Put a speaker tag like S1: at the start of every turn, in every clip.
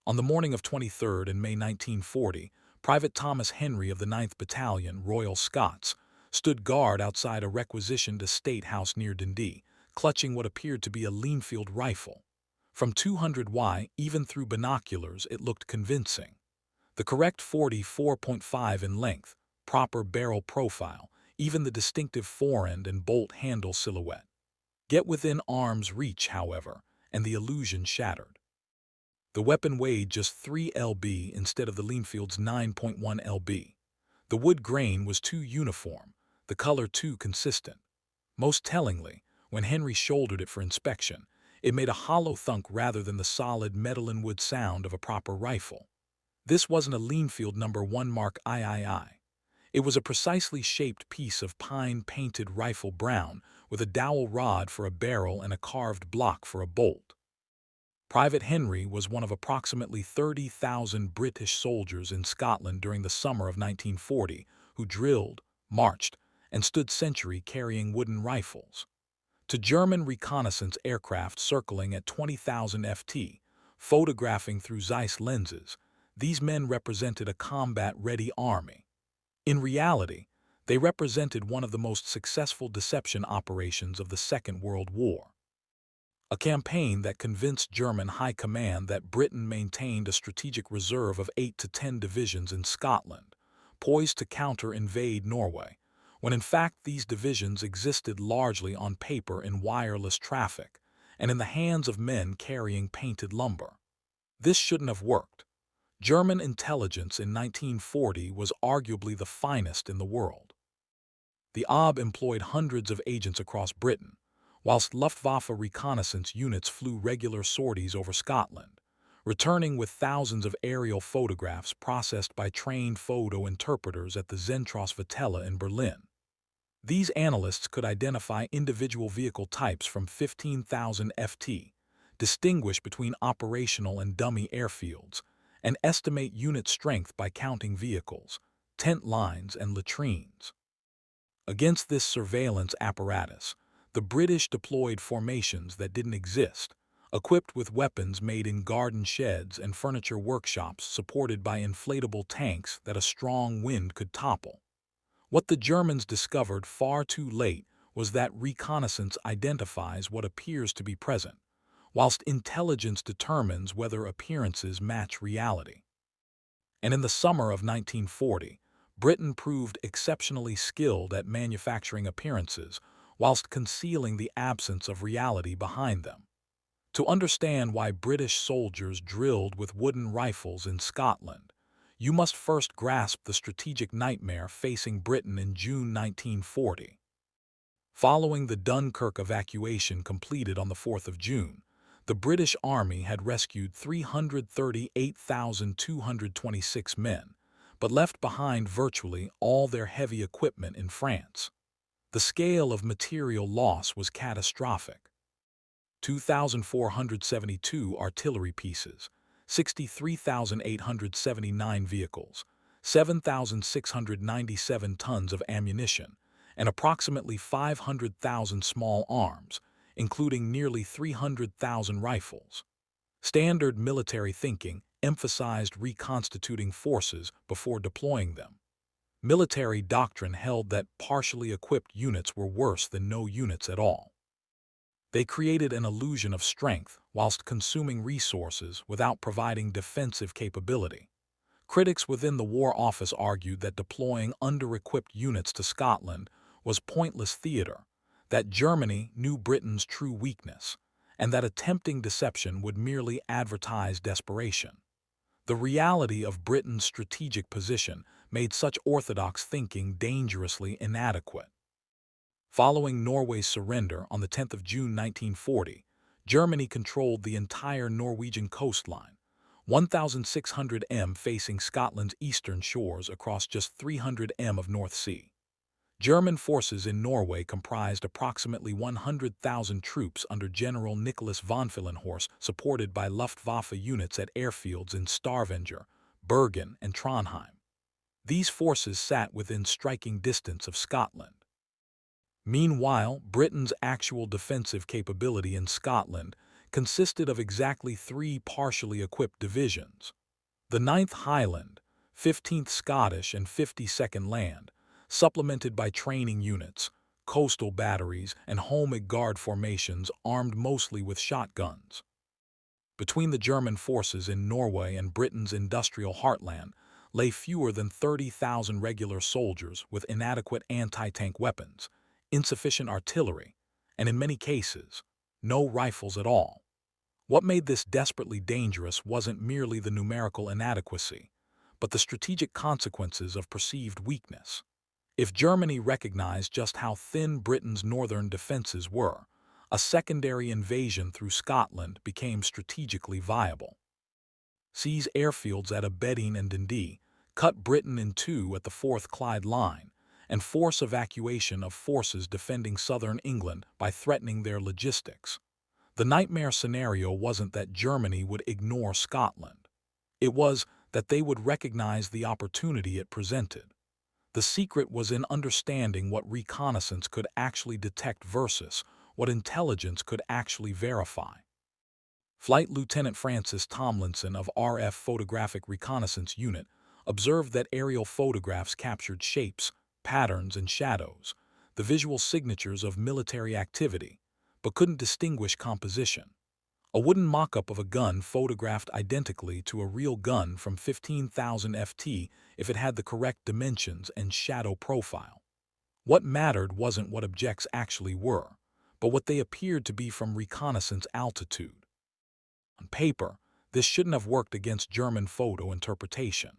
S1: On the morning of 23rd in May 1940, Private Thomas Henry of the 9th Battalion, Royal Scots, stood guard outside a requisitioned estate house near Dundee, clutching what appeared to be a Leanfield rifle. From 200Y, even through binoculars, it looked convincing. The correct 44.5 in length, proper barrel profile, even the distinctive forend and bolt handle silhouette. Get within arm's reach, however, and the illusion shattered. The weapon weighed just 3 lb instead of the Leanfield's 9.1 lb. The wood grain was too uniform, the color too consistent. Most tellingly, when Henry shouldered it for inspection, it made a hollow thunk rather than the solid metal and wood sound of a proper rifle. This wasn't a Leanfield No. 1 Mark III. It was a precisely shaped piece of pine-painted rifle brown with a dowel rod for a barrel and a carved block for a bolt. Private Henry was one of approximately 30,000 British soldiers in Scotland during the summer of 1940 who drilled, marched, and stood sentry carrying wooden rifles. To German reconnaissance aircraft circling at 20,000 ft, photographing through Zeiss lenses, these men represented a combat-ready army. In reality, they represented one of the most successful deception operations of the Second World War. A campaign that convinced German high command that Britain maintained a strategic reserve of 8 to 10 divisions in Scotland, poised to counter-invade Norway, when in fact these divisions existed largely on paper in wireless traffic and in the hands of men carrying painted lumber. This shouldn't have worked. German intelligence in 1940 was arguably the finest in the world. The OB employed hundreds of agents across Britain, whilst Luftwaffe reconnaissance units flew regular sorties over Scotland, returning with thousands of aerial photographs processed by trained photo interpreters at the Zentrosvitella in Berlin. These analysts could identify individual vehicle types from 15,000 ft, distinguish between operational and dummy airfields, and estimate unit strength by counting vehicles, tent lines, and latrines. Against this surveillance apparatus, the British deployed formations that didn't exist, equipped with weapons made in garden sheds and furniture workshops supported by inflatable tanks that a strong wind could topple. What the Germans discovered far too late was that reconnaissance identifies what appears to be present, whilst intelligence determines whether appearances match reality. And in the summer of 1940, Britain proved exceptionally skilled at manufacturing appearances whilst concealing the absence of reality behind them. To understand why British soldiers drilled with wooden rifles in Scotland, you must first grasp the strategic nightmare facing Britain in June 1940. Following the Dunkirk evacuation completed on the 4th of June, the British Army had rescued 338,226 men, but left behind virtually all their heavy equipment in France. The scale of material loss was catastrophic. 2,472 artillery pieces, 63,879 vehicles, 7,697 tons of ammunition, and approximately 500,000 small arms, including nearly 300,000 rifles. Standard military thinking emphasized reconstituting forces before deploying them. Military doctrine held that partially equipped units were worse than no units at all. They created an illusion of strength whilst consuming resources without providing defensive capability. Critics within the War Office argued that deploying under-equipped units to Scotland was pointless theater, that Germany knew Britain's true weakness, and that attempting deception would merely advertise desperation. The reality of Britain's strategic position made such orthodox thinking dangerously inadequate. Following Norway's surrender on the 10th of June 1940, Germany controlled the entire Norwegian coastline, 1,600 m facing Scotland's eastern shores across just 300 m of North Sea. German forces in Norway comprised approximately 100,000 troops under General Nicholas von Villenhorst, supported by Luftwaffe units at airfields in Stavanger, Bergen, and Trondheim. These forces sat within striking distance of Scotland. Meanwhile, Britain's actual defensive capability in Scotland consisted of exactly 3 partially equipped divisions. The 9th Highland, 15th Scottish, and 52nd Land, supplemented by training units, coastal batteries, and home guard formations armed mostly with shotguns. Between the German forces in Norway and Britain's industrial heartland lay fewer than 30,000 regular soldiers with inadequate anti-tank weapons, insufficient artillery, and in many cases, no rifles at all. What made this desperately dangerous wasn't merely the numerical inadequacy, but the strategic consequences of perceived weakness. If Germany recognized just how thin Britain's northern defenses were, a secondary invasion through Scotland became strategically viable. Seize airfields at Aberdeen and Dundee, cut Britain in two at the Fourth Clyde Line, and force evacuation of forces defending southern England by threatening their logistics. The nightmare scenario wasn't that Germany would ignore Scotland. It was that they would recognize the opportunity it presented. The secret was in understanding what reconnaissance could actually detect versus what intelligence could actually verify. Flight Lieutenant Francis Tomlinson of RF Photographic Reconnaissance Unit observed that aerial photographs captured shapes, patterns, and shadows, the visual signatures of military activity, but couldn't distinguish composition. A wooden mock-up of a gun photographed identically to a real gun from 15,000 FT if it had the correct dimensions and shadow profile. What mattered wasn't what objects actually were, but what they appeared to be from reconnaissance altitude. On paper, this shouldn't have worked against German photo interpretation.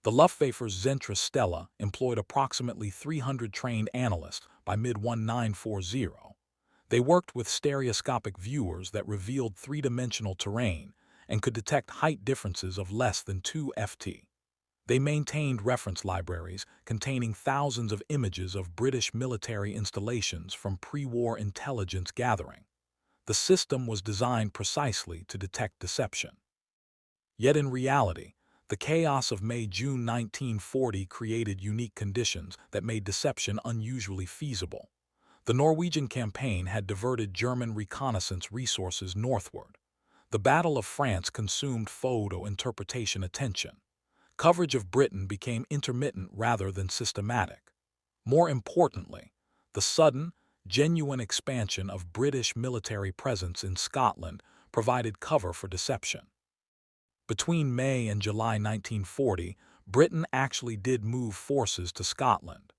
S1: The Luftwaffe's Zentrale Stelle employed approximately 300 trained analysts by mid-1940. They worked with stereoscopic viewers that revealed three-dimensional terrain and could detect height differences of less than 2 ft. They maintained reference libraries containing thousands of images of British military installations from pre-war intelligence gathering. The system was designed precisely to detect deception. Yet in reality, the chaos of May-June 1940 created unique conditions that made deception unusually feasible. The Norwegian campaign had diverted German reconnaissance resources northward. The Battle of France consumed photo interpretation attention. Coverage of Britain became intermittent rather than systematic. More importantly, the sudden, genuine expansion of British military presence in Scotland provided cover for deception. Between May and July 1940, Britain actually did move forces to Scotland.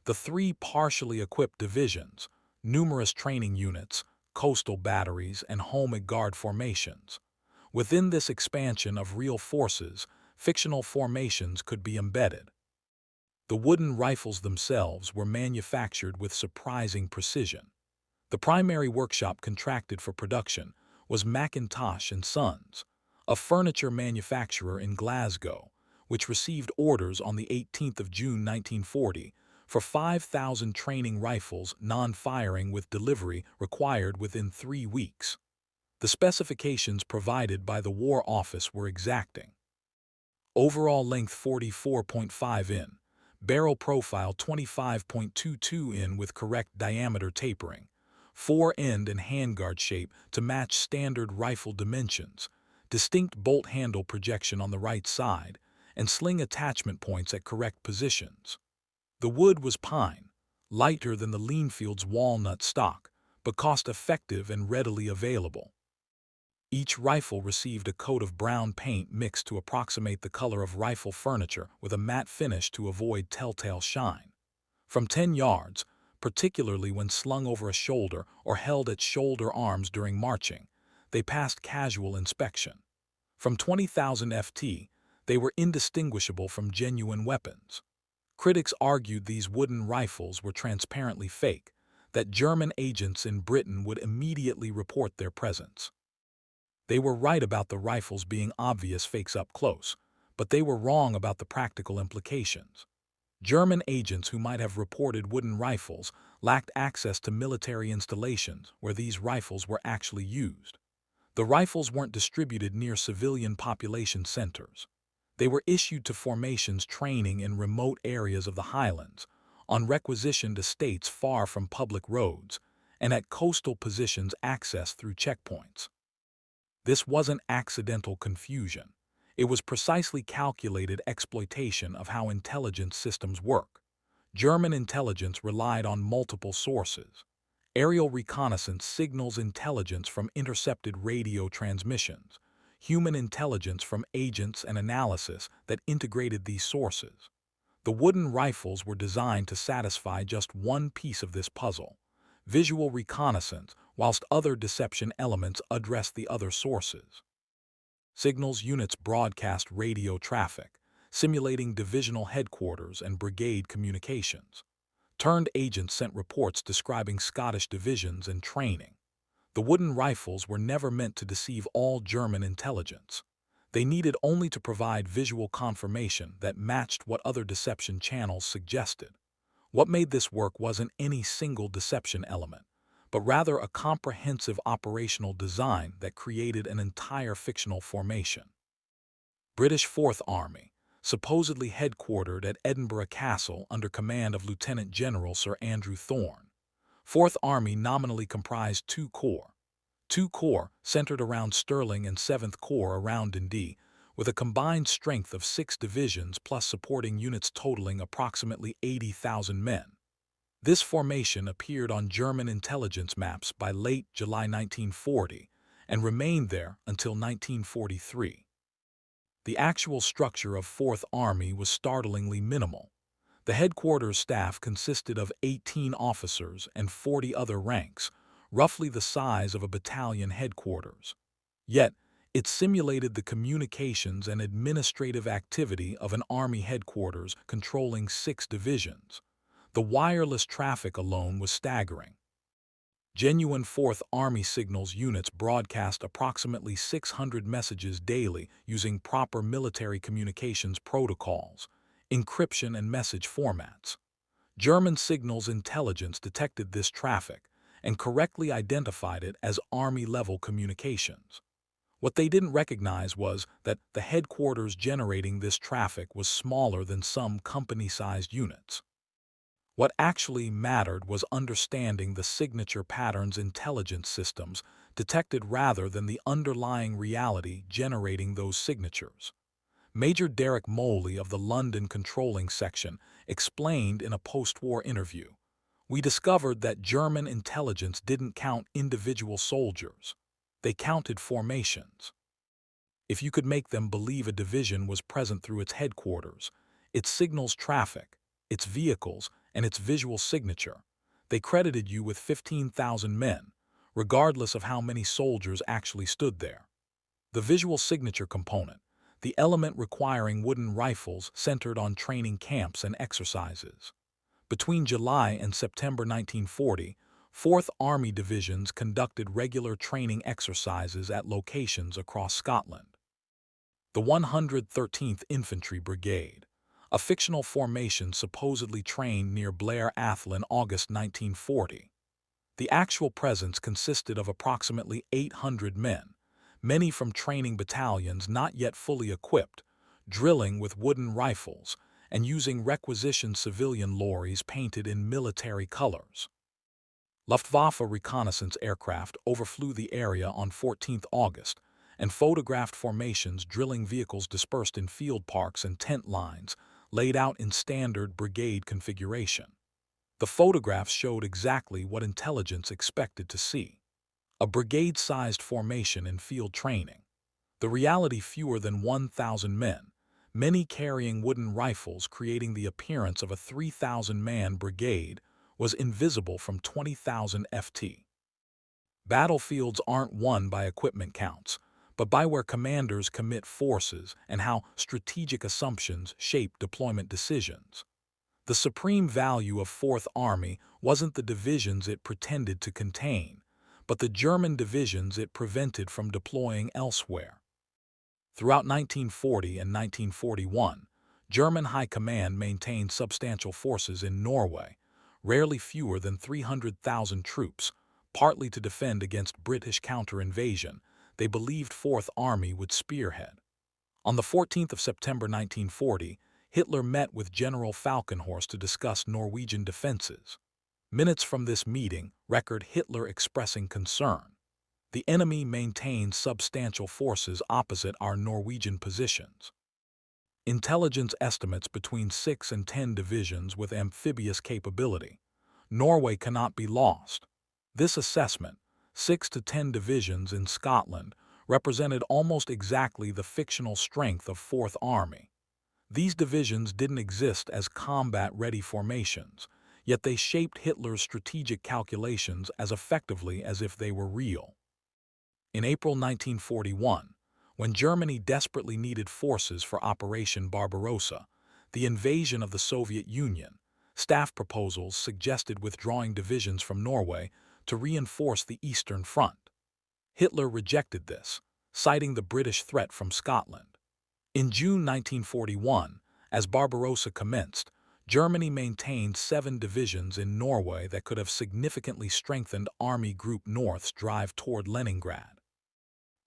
S1: The 3 partially equipped divisions, numerous training units, coastal batteries, and home guard formations. Within this expansion of real forces, fictional formations could be embedded. The wooden rifles themselves were manufactured with surprising precision. The primary workshop contracted for production was Macintosh & Sons, a furniture manufacturer in Glasgow, which received orders on the 18th of June 1940 for 5,000 training rifles non-firing with delivery required within 3 weeks. The specifications provided by the War Office were exacting. Overall length 44.5 in, barrel profile 25.22 in with correct diameter tapering, fore-end and handguard shape to match standard rifle dimensions, distinct bolt handle projection on the right side, and sling attachment points at correct positions. The wood was pine, lighter than the Leanfield's walnut stock, but cost-effective and readily available. Each rifle received a coat of brown paint mixed to approximate the color of rifle furniture with a matte finish to avoid telltale shine. From 10 yards, particularly when slung over a shoulder or held at shoulder arms during marching, they passed casual inspection. From 20,000 FT, they were indistinguishable from genuine weapons. Critics argued these wooden rifles were transparently fake, that German agents in Britain would immediately report their presence. They were right about the rifles being obvious fakes up close, but they were wrong about the practical implications. German agents who might have reported wooden rifles lacked access to military installations where these rifles were actually used. The rifles weren't distributed near civilian population centers. They were issued to formations training in remote areas of the Highlands, on requisitioned estates far from public roads, and at coastal positions accessed through checkpoints. This wasn't accidental confusion. It was precisely calculated exploitation of how intelligence systems work. German intelligence relied on multiple sources. Aerial reconnaissance signals intelligence from intercepted radio transmissions, human intelligence from agents and analysis that integrated these sources. The wooden rifles were designed to satisfy just one piece of this puzzle, visual reconnaissance, whilst other deception elements addressed the other sources. Signals units broadcast radio traffic, simulating divisional headquarters and brigade communications. Turned agents sent reports describing Scottish divisions and training. The wooden rifles were never meant to deceive all German intelligence. They needed only to provide visual confirmation that matched what other deception channels suggested. What made this work wasn't any single deception element, but rather a comprehensive operational design that created an entire fictional formation. British Fourth Army, supposedly headquartered at Edinburgh Castle under command of Lieutenant General Sir Andrew Thorne. Fourth Army nominally comprised two corps. Two corps centered around Stirling and 7th Corps around Dundee, with a combined strength of 6 divisions plus supporting units totaling approximately 80,000 men. This formation appeared on German intelligence maps by late July 1940 and remained there until 1943. The actual structure of Fourth Army was startlingly minimal. The headquarters staff consisted of 18 officers and 40 other ranks, roughly the size of a battalion headquarters. Yet, it simulated the communications and administrative activity of an army headquarters controlling 6 divisions. The wireless traffic alone was staggering. Genuine Fourth Army signals units broadcast approximately 600 messages daily using proper military communications protocols, encryption and message formats. German signals intelligence detected this traffic and correctly identified it as Army-level communications. What they didn't recognize was that the headquarters generating this traffic was smaller than some company-sized units. What actually mattered was understanding the signature patterns intelligence systems detected rather than the underlying reality generating those signatures. Major Derek Moley of the London Controlling Section explained in a post-war interview, "We discovered that German intelligence didn't count individual soldiers. They counted formations. If you could make them believe a division was present through its headquarters, its signals traffic, its vehicles, and its visual signature, they credited you with 15,000 men, regardless of how many soldiers actually stood there." The visual signature component, the element requiring wooden rifles, centered on training camps and exercises. Between July and September 1940, Fourth Army divisions conducted regular training exercises at locations across Scotland. The 113th Infantry Brigade, a fictional formation supposedly trained near Blair Athol in August 1940. The actual presence consisted of approximately 800 men, many from training battalions not yet fully equipped, drilling with wooden rifles and using requisitioned civilian lorries painted in military colors. Luftwaffe reconnaissance aircraft overflew the area on 14 August and photographed formations drilling vehicles dispersed in field parks and tent lines laid out in standard brigade configuration. The photographs showed exactly what intelligence expected to see: a brigade-sized formation in field training. The reality, fewer than 1,000 men, many carrying wooden rifles, creating the appearance of a 3,000-man brigade, was invisible from 20,000 ft. Battlefields aren't won by equipment counts, but by where commanders commit forces and how strategic assumptions shape deployment decisions. The supreme value of Fourth Army wasn't the divisions it pretended to contain, but the German divisions it prevented from deploying elsewhere. Throughout 1940 and 1941, German High Command maintained substantial forces in Norway, rarely fewer than 300,000 troops, partly to defend against British counter-invasion they believed Fourth Army would spearhead. On the 14th of September 1940, Hitler met with General Falkenhorst to discuss Norwegian defenses. Minutes from this meeting record Hitler expressing concern. The enemy maintained substantial forces opposite our Norwegian positions. Intelligence estimates between 6 and 10 divisions with amphibious capability. Norway cannot be lost. This assessment, 6 to 10 divisions in Scotland, represented almost exactly the fictional strength of Fourth Army. These divisions didn't exist as combat-ready formations, yet they shaped Hitler's strategic calculations as effectively as if they were real. In April 1941, when Germany desperately needed forces for Operation Barbarossa, the invasion of the Soviet Union, staff proposals suggested withdrawing divisions from Norway to reinforce the Eastern Front. Hitler rejected this, citing the British threat from Scotland. In June 1941, as Barbarossa commenced, Germany maintained 7 divisions in Norway that could have significantly strengthened Army Group North's drive toward Leningrad.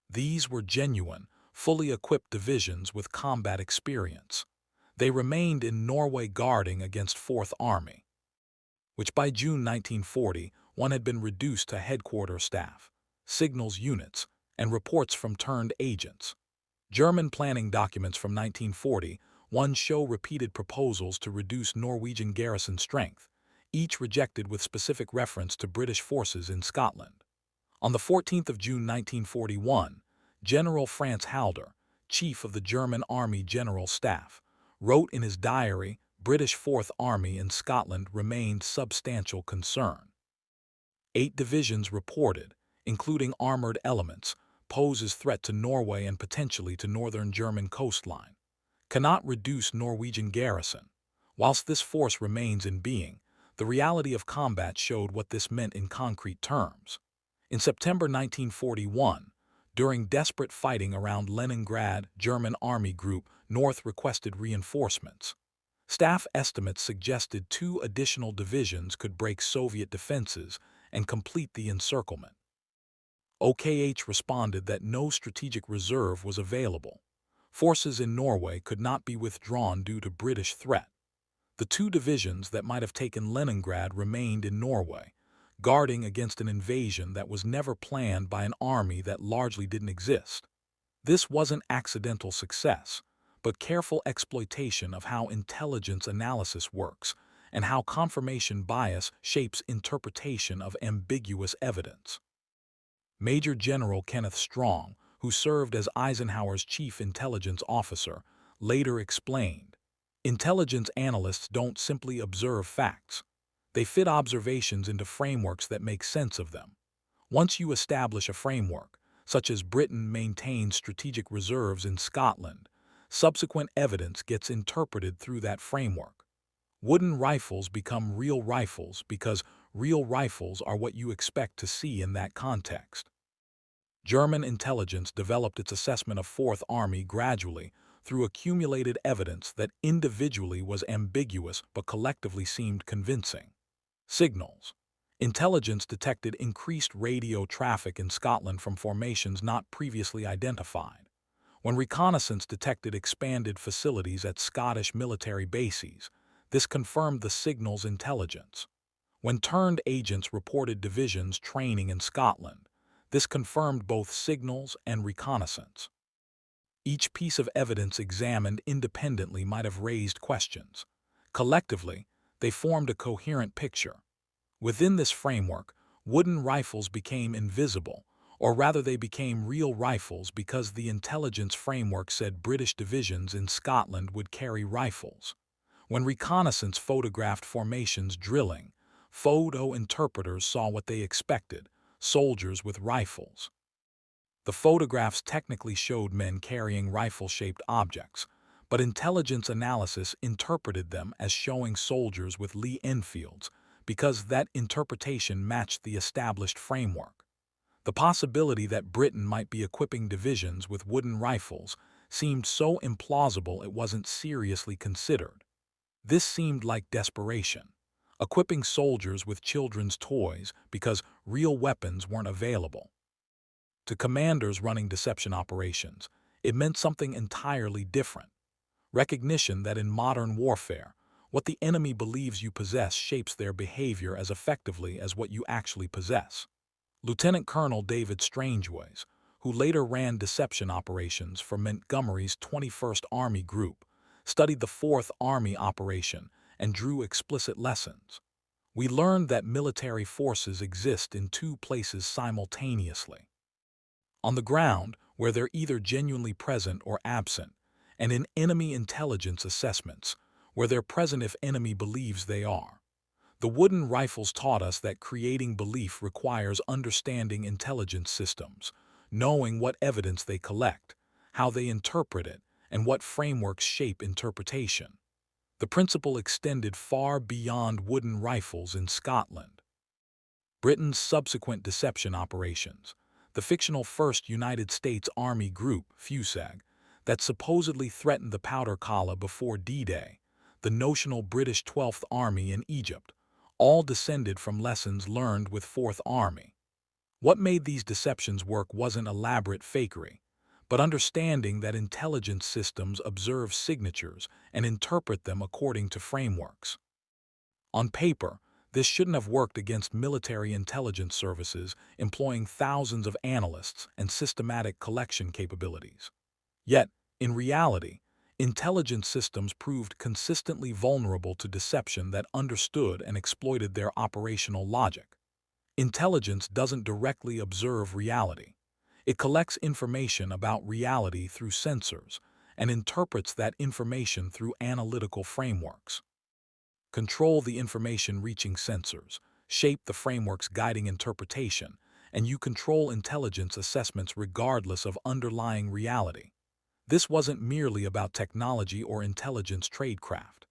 S1: These were genuine, fully equipped divisions with combat experience. They remained in Norway guarding against Fourth Army, which by June 1940 one had been reduced to headquarters staff, signals units, and reports from turned agents. German planning documents from 1940 show repeated proposals to reduce Norwegian garrison strength, each rejected with specific reference to British forces in Scotland. On the 14th of June 1941, General Franz Halder, chief of the German Army General Staff, wrote in his diary, "British Fourth Army in Scotland remained substantial concern." 8 divisions reported, including armored elements, pose as threat to Norway and potentially to northern German coastline. Cannot reduce Norwegian garrison. Whilst this force remains in being, the reality of combat showed what this meant in concrete terms. In September 1941, during desperate fighting around Leningrad, German Army Group North requested reinforcements. Staff estimates suggested 2 additional divisions could break Soviet defenses and complete the encirclement. OKH responded that no strategic reserve was available. Forces in Norway could not be withdrawn due to British threat. The 2 divisions that might have taken Leningrad remained in Norway, guarding against an invasion that was never planned by an army that largely didn't exist. This wasn't accidental success, but careful exploitation of how intelligence analysis works and how confirmation bias shapes interpretation of ambiguous evidence. Major General Kenneth Strong, who served as Eisenhower's chief intelligence officer, later explained, "Intelligence analysts don't simply observe facts. They fit observations into frameworks that make sense of them. Once you establish a framework, such as Britain maintains strategic reserves in Scotland, subsequent evidence gets interpreted through that framework. Wooden rifles become real rifles because real rifles are what you expect to see in that context." German intelligence developed its assessment of Fourth Army gradually through accumulated evidence that individually was ambiguous but collectively seemed convincing. Signals. Intelligence detected increased radio traffic in Scotland from formations not previously identified. When reconnaissance detected expanded facilities at Scottish military bases, this confirmed the signal's intelligence. When turned agents reported divisions training in Scotland, this confirmed both signals and reconnaissance. Each piece of evidence examined independently might have raised questions. Collectively, they formed a coherent picture. Within this framework, wooden rifles became invisible, or rather they became real rifles because the intelligence framework said British divisions in Scotland would carry rifles. When reconnaissance photographed formations drilling, photo interpreters saw what they expected: soldiers with rifles. The photographs technically showed men carrying rifle-shaped objects, but intelligence analysis interpreted them as showing soldiers with Lee Enfields because that interpretation matched the established framework. The possibility that Britain might be equipping divisions with wooden rifles seemed so implausible it wasn't seriously considered. This seemed like desperation, equipping soldiers with children's toys because real weapons weren't available. To commanders running deception operations, it meant something entirely different. Recognition that in modern warfare, what the enemy believes you possess shapes their behavior as effectively as what you actually possess. Lieutenant Colonel David Strangeways, who later ran deception operations for Montgomery's 21st Army Group, studied the 4th Army operation and drew explicit lessons. We learned that military forces exist in two places simultaneously: on the ground, where they're either genuinely present or absent, and in enemy intelligence assessments, where they're present if enemy believes they are. The wooden rifles taught us that creating belief requires understanding intelligence systems, knowing what evidence they collect, how they interpret it, and what frameworks shape interpretation. The principle extended far beyond wooden rifles in Scotland. Britain's subsequent deception operations, the fictional 1st United States Army Group, FUSAG, that supposedly threatened the Powder Kala before D-Day, the notional British 12th Army in Egypt, all descended from lessons learned with 4th Army. What made these deceptions work wasn't elaborate fakery, but understanding that intelligence systems observe signatures and interpret them according to frameworks. On paper, this shouldn't have worked against military intelligence services employing thousands of analysts and systematic collection capabilities. Yet, in reality, intelligence systems proved consistently vulnerable to deception that understood and exploited their operational logic. Intelligence doesn't directly observe reality. It collects information about reality through sensors and interprets that information through analytical frameworks. Control the information reaching sensors, shape the frameworks guiding interpretation, and you control intelligence assessments regardless of underlying reality. This wasn't merely about technology or intelligence tradecraft.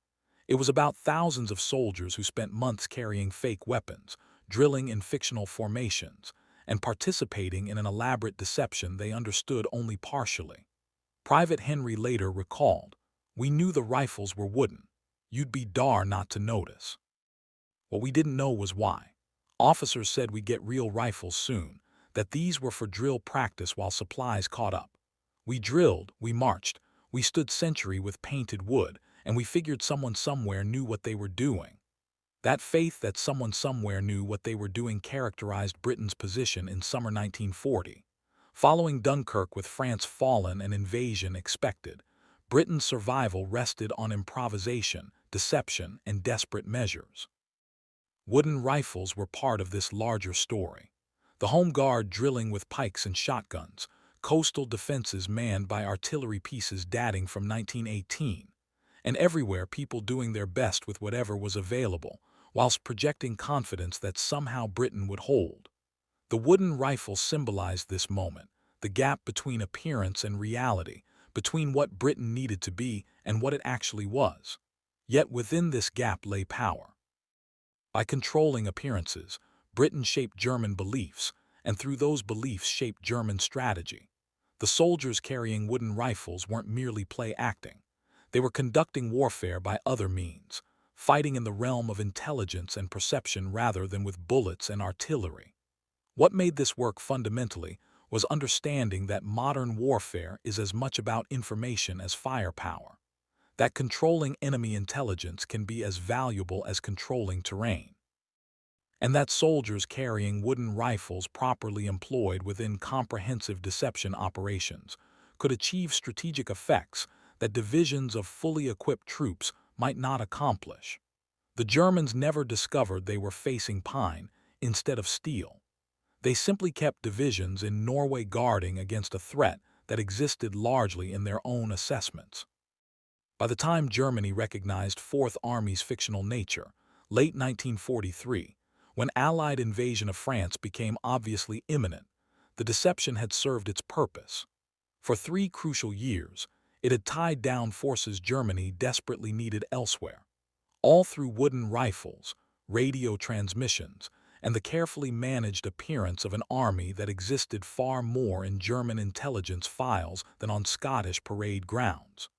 S1: It was about thousands of soldiers who spent months carrying fake weapons, drilling in fictional formations, and participating in an elaborate deception they understood only partially. Private Henry later recalled, "We knew the rifles were wooden. You'd be dar not to notice. What we didn't know was why. Officers said we'd get real rifles soon, that these were for drill practice while supplies caught up. We drilled, we marched, we stood sentry with painted wood, and we figured someone somewhere knew what they were doing." That faith that someone somewhere knew what they were doing characterized Britain's position in summer 1940. Following Dunkirk with France fallen and invasion expected, Britain's survival rested on improvisation, deception, and desperate measures. Wooden rifles were part of this larger story. The Home Guard drilling with pikes and shotguns, coastal defenses manned by artillery pieces dating from 1918, and everywhere people doing their best with whatever was available, whilst projecting confidence that somehow Britain would hold. The wooden rifle symbolized this moment, the gap between appearance and reality, between what Britain needed to be and what it actually was. Yet within this gap lay power. By controlling appearances, Britain shaped German beliefs, and through those beliefs shaped German strategy. The soldiers carrying wooden rifles weren't merely play acting. They were conducting warfare by other means, fighting in the realm of intelligence and perception rather than with bullets and artillery. What made this work fundamentally was understanding that modern warfare is as much about information as firepower, that controlling enemy intelligence can be as valuable as controlling terrain, and that soldiers carrying wooden rifles properly employed within comprehensive deception operations could achieve strategic effects that divisions of fully equipped troops might not accomplish. The Germans never discovered they were facing pine instead of steel. They simply kept divisions in Norway guarding against a threat that existed largely in their own assessments. By the time Germany recognized 4th Army's fictional nature, late 1943, when Allied invasion of France became obviously imminent, the deception had served its purpose. For 3 crucial years, it had tied down forces Germany desperately needed elsewhere, all through wooden rifles, radio transmissions, and the carefully managed appearance of an army that existed far more in German intelligence files than on Scottish parade grounds.